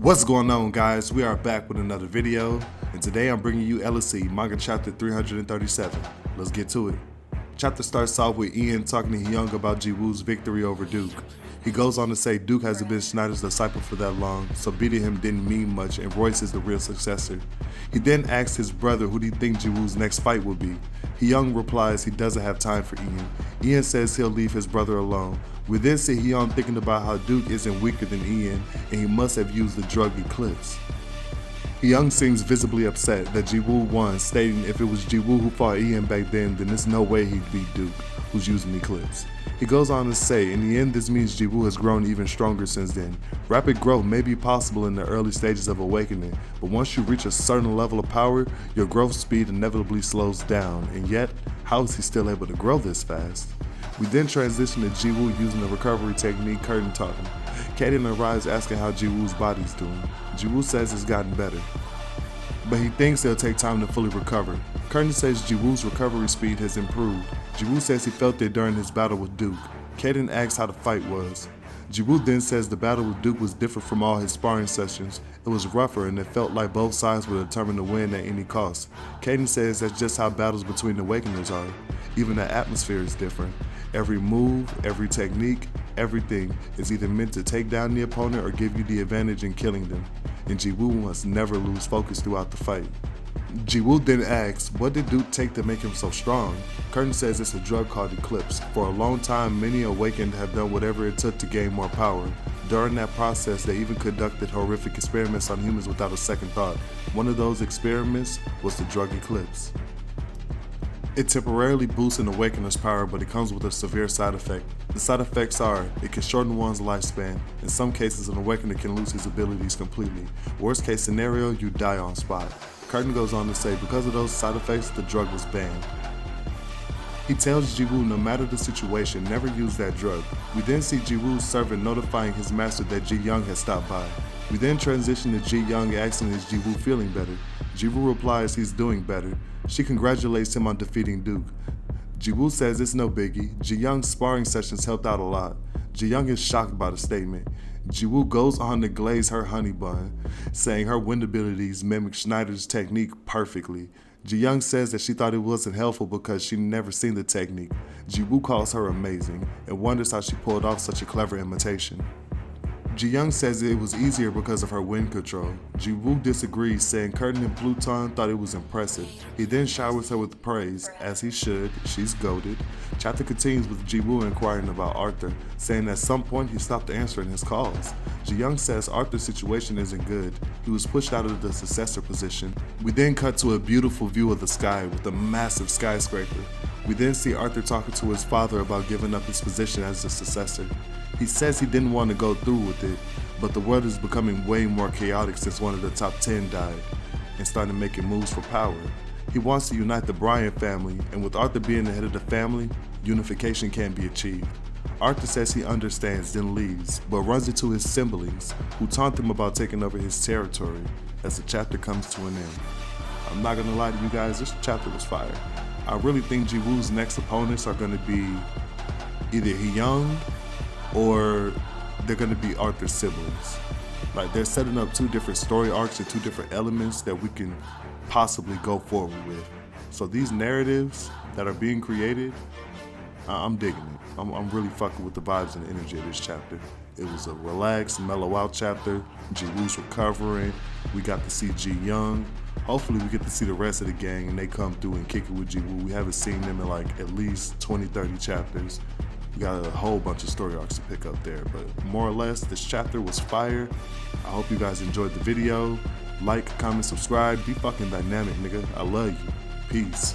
What's going on, guys? We are back with another video, and today I'm bringing you ELECEED manga chapter 337. Let's get to it. Chapter starts off with Ian talking to Hyung about Jiwoo's victory over Duke. He goes on to say Duke hasn't been Schneider's disciple for that long, so beating him didn't mean much and Royce is the real successor. He then asks his brother who do you think Jiwoo's next fight will be. Hyung replies he doesn't have time for Ian. Ian says he'll leave his brother alone. We then see Hyung thinking about how Duke isn't weaker than Ian and he must have used the drug Eclipse. Hyung seems visibly upset that Jiwoo won, stating if it was Jiwoo who fought Ian back then there's no way he'd beat Duke, who's using Eclipse. He goes on to say, in the end this means Jiwoo has grown even stronger since then. Rapid growth may be possible in the early stages of awakening, but once you reach a certain level of power, your growth speed inevitably slows down, and yet, how is he still able to grow this fast? We then transition to Jiwoo using the recovery technique curtain talking. Kaden arrives asking how Jiwoo's body's doing. Jiwoo says it's gotten better, but he thinks it'll take time to fully recover. Curtin says Jiwoo's recovery speed has improved. Jiwoo says he felt it during his battle with Duke. Kaden asks how the fight was. Jiwoo then says the battle with Duke was different from all his sparring sessions. It was rougher and it felt like both sides were determined to win at any cost. Kaden says that's just how battles between awakeners are. Even the atmosphere is different. Every move, every technique, everything is either meant to take down the opponent or give you the advantage in killing them. And Jiwoo must never lose focus throughout the fight. Jiwoo then asks, what did Duke take to make him so strong? Curtin says it's a drug called Eclipse. For a long time, many awakened have done whatever it took to gain more power. During that process, they even conducted horrific experiments on humans without a second thought. One of those experiments was the drug Eclipse. It temporarily boosts an awakener's power, but it comes with a severe side effect. The side effects are, it can shorten one's lifespan. In some cases, an awakener can lose his abilities completely. Worst case scenario, you die on spot. Curtin goes on to say, because of those side effects, the drug was banned. He tells Jiwoo no matter the situation, never use that drug. We then see Jiwoo's servant notifying his master that Ji-young has stopped by. We then transition to Ji-young asking is Jiwoo feeling better. Jiwoo replies he's doing better. She congratulates him on defeating Duke. Jiwoo says it's no biggie. Ji-young's sparring sessions helped out a lot. Ji-young is shocked by the statement. Jiwoo goes on to glaze her honey bun, saying her wind abilities mimic Schneider's technique perfectly. Ji-young says that she thought it wasn't helpful because she'd never seen the technique. Jiwoo calls her amazing and wonders how she pulled off such a clever imitation. Ji-young says it was easier because of her wind control. Jiwoo disagrees, saying Curtin and Pluton thought it was impressive. He then showers her with praise, as he should. She's goated. Chapter continues with Jiwoo inquiring about Arthur, saying at some point he stopped answering his calls. Ji-young says Arthur's situation isn't good. He was pushed out of the successor position. We then cut to a beautiful view of the sky with a massive skyscraper. We then see Arthur talking to his father about giving up his position as the successor. He says he didn't want to go through with it, but the world is becoming way more chaotic since one of the top 10 died and started making moves for power. He wants to unite the Bryant family, and with Arthur being the head of the family, unification can't be achieved. Arthur says he understands, then leaves, but runs into his siblings, who taunt him about taking over his territory as the chapter comes to an end. I'm not gonna lie to you guys, this chapter was fire. I really think Jiwoo's next opponents are gonna be either Hyung or they're gonna be Arthur's siblings. Like, they're setting up two different story arcs and two different elements that we can possibly go forward with. So these narratives that are being created, I'm digging it. I'm really fucking with the vibes and the energy of this chapter. It was a relaxed, mellow out chapter. Jiwoo's recovering. We got to see Ji-young. Hopefully we get to see the rest of the gang and they come through and kick it with Jiwoo. We haven't seen them in like at least 20, 30 chapters. We got a whole bunch of story arcs to pick up there, but more or less, this chapter was fire. I hope you guys enjoyed the video. Like, comment, subscribe. Be fucking dynamic, nigga. I love you. Peace.